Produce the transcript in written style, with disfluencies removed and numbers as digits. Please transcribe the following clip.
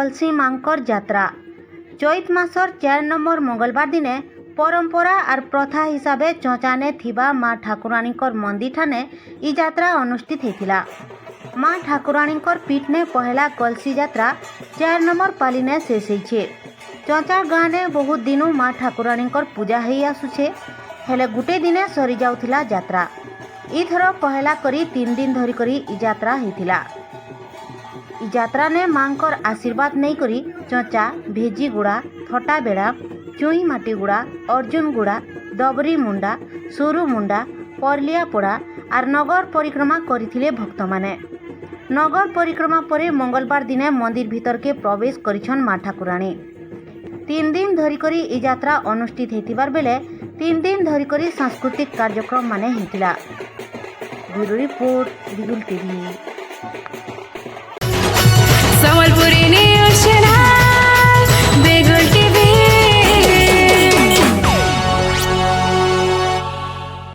कलसी मांकर यात्रा चैत मासर 4 नंबर मंगलवार दिने परंपरा और प्रथा हिसाब से चौचाने थिबा माँ ठाकुराणी मंदिर ठाने ई यात्रा अनुष्ठित होता। माँ ठाकुराणी पीठ ने पहला कलसी यात्रा 4 नंबर पाली ने शेष होइछे। चौचा गाँव ने बहुत दिनों माँ ठाकुराणी पूजा हो आसुछे, हेले गुटे दिने सरी जाउथिला यात्रा। इथर पहला करी 3 दिन धरी करी ई यात्रा होइथिला। यात्रा ने मांकर आशीर्वाद नहीं करी चौचा भेजीगुड़ा, थटाबेड़ा, चुई माटीगुड़ा, अर्जुनगुड़ा, दबरी मुंडा, सुरु मुंडा, परलियापड़ा और नगर परिक्रमा करथिले भक्त माने। नगर परिक्रमा परे मंगलवार दिने मंदिर भीतर के प्रवेश करिछन माँ ठाकुराणी। 3 दिन धरी करी ई यात्रा अनुष्ठित हेतिबार बेले 3 दिन धरी करी सांस्कृतिक कार्यक्रम माने हेतिला। ब्यूरो रिपोर्ट, बिगुल टीवी।